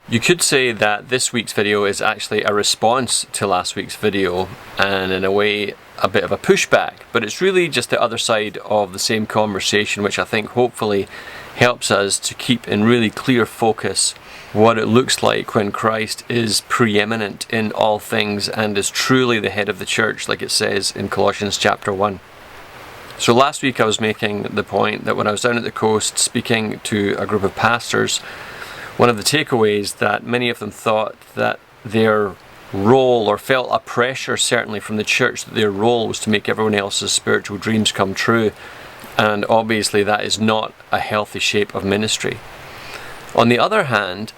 You could say that this week's video is actually a response to last week's video, and in a way a bit of a pushback, but it's really just the other side of the same conversation, which I think hopefully helps us to keep in really clear focus what it looks like when Christ is preeminent in all things and is truly the head of the church, like it says in Colossians chapter 1. So last week I was making the point that when I was down at the coast speaking to a group of pastors, one of the takeaways that many of them thought that their role, or felt a pressure certainly from the church, that their role was to make everyone else's spiritual dreams come true. And obviously that is not a healthy shape of ministry. On the other hand,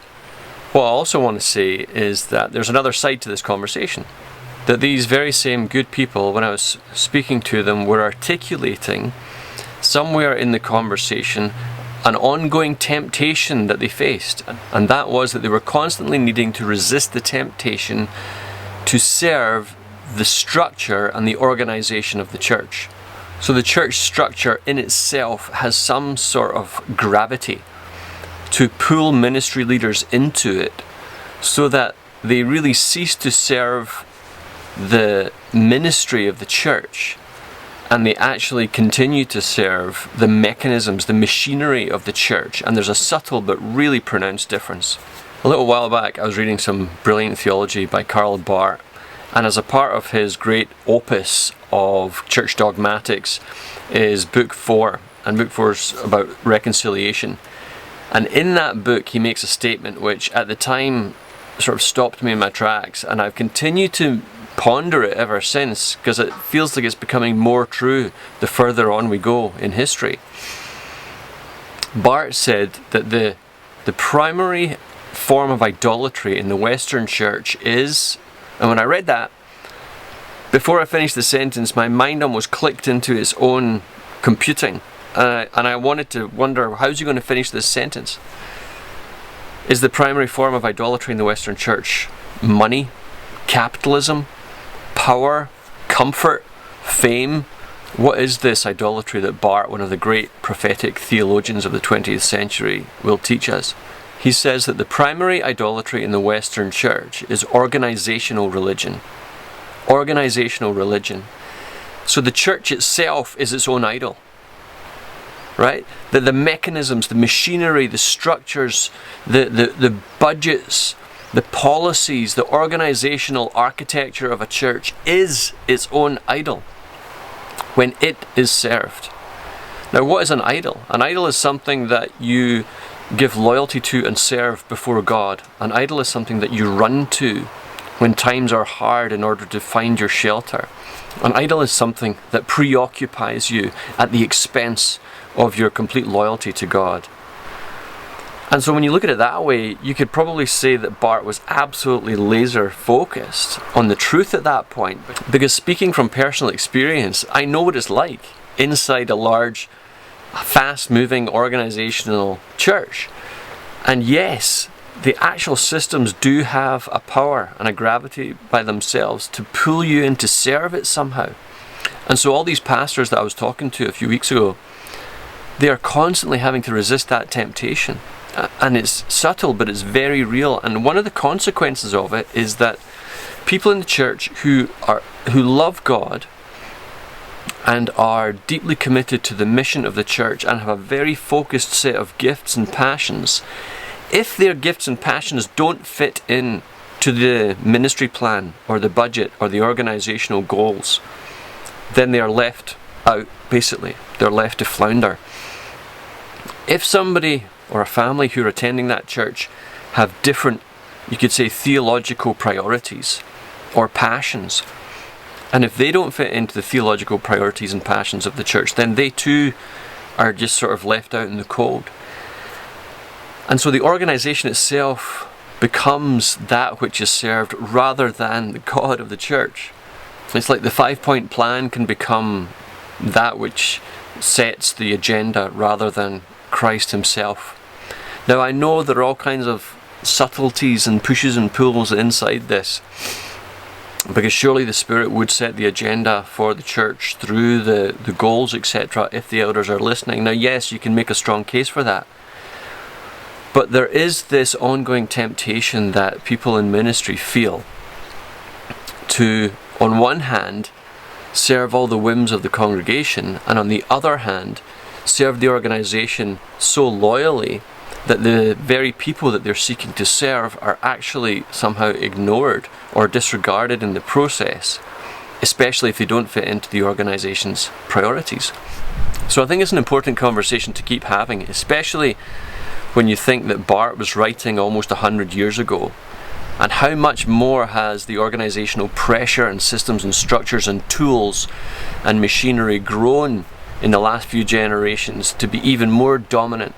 what I also want to say is that there's another side to this conversation. That these very same good people, when I was speaking to them, were articulating somewhere in the conversation an ongoing temptation that they faced, and that was that they were constantly needing to resist the temptation to serve the structure and the organization of the church. So the church structure in itself has some sort of gravity to pull ministry leaders into it so that they really cease to serve the ministry of the church, and they actually continue to serve the mechanisms, the machinery of the church. And there's a subtle but really pronounced difference. A little while back I was reading some brilliant theology by Karl Barth, and as a part of his great opus of church dogmatics is book 4, and book 4 is about reconciliation. And in that book he makes a statement which at the time sort of stopped me in my tracks, and I've continued to ponder it ever since, because it feels like it's becoming more true the further on we go in history. Barth said that the primary form of idolatry in the Western church is, and when I read that, before I finished the sentence, my mind almost clicked into its own computing, and I wanted to wonder, how's he going to finish this sentence? Is the primary form of idolatry in the Western church money, capitalism, power, comfort, fame? What is this idolatry that Barth, one of the great prophetic theologians of the 20th century, will teach us? He says that the primary idolatry in the Western church is organizational religion. Organizational religion. So the church itself is its own idol. Right? That the mechanisms, the machinery, the structures, the budgets, the policies, the organizational architecture of a church is its own idol when it is served. Now, what is an idol? An idol is something that you give loyalty to and serve before God. An idol is something that you run to when times are hard in order to find your shelter. An idol is something that preoccupies you at the expense of your complete loyalty to God. And so when you look at it that way, you could probably say that Barth was absolutely laser focused on the truth at that point. Because speaking from personal experience, I know what it's like inside a large, fast-moving organizational church. And yes, the actual systems do have a power and a gravity by themselves to pull you in to serve it somehow. And so all these pastors that I was talking to a few weeks ago, they are constantly having to resist that temptation. And it's subtle, but it's very real. And one of the consequences of it is that people in the church who love God and are deeply committed to the mission of the church and have a very focused set of gifts and passions, if their gifts and passions don't fit in to the ministry plan or the budget or the organizational goals, then they are left out, basically. They're left to flounder. If somebody or a family who are attending that church have different, you could say, theological priorities or passions, and if they don't fit into the theological priorities and passions of the church, then they too are just sort of left out in the cold. And so the organization itself becomes that which is served rather than the God of the church. It's like the 5-point plan can become that which sets the agenda rather than Christ himself. Now, I know there are all kinds of subtleties and pushes and pulls inside this, because surely the Spirit would set the agenda for the church through the goals, etc., if the elders are listening. Now, yes, you can make a strong case for that. But there is this ongoing temptation that people in ministry feel to, on one hand, serve all the whims of the congregation, and on the other hand, serve the organisation so loyally that the very people that they're seeking to serve are actually somehow ignored or disregarded in the process, especially if they don't fit into the organisation's priorities. So I think it's an important conversation to keep having, especially when you think that Barth was writing almost 100 years ago, and how much more has the organisational pressure and systems and structures and tools and machinery grown in the last few generations to be even more dominant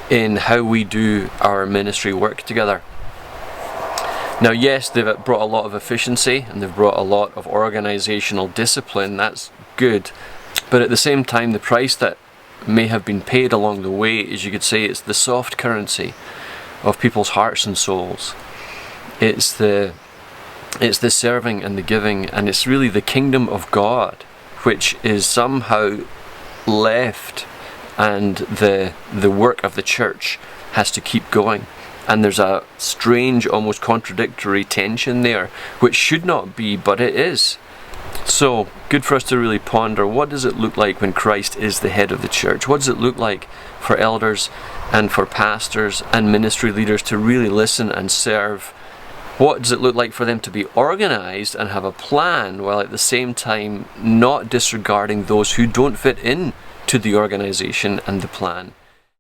in how we do our ministry work together. Now, yes, they've brought a lot of efficiency and they've brought a lot of organisational discipline. That's good. But at the same time, the price that may have been paid along the way is, you could say, it's the soft currency of people's hearts and souls. It's the serving and the giving, and it's really the kingdom of God which is somehow left, and the work of the church has to keep going. And there's a strange, almost contradictory tension there, which should not be, but it is. So, good for us to really ponder, what does it look like when Christ is the head of the church? What does it look like for elders and for pastors and ministry leaders to really listen and serve? What does it look like for them to be organised and have a plan, while at the same time not disregarding those who don't fit in to the organisation and the plan?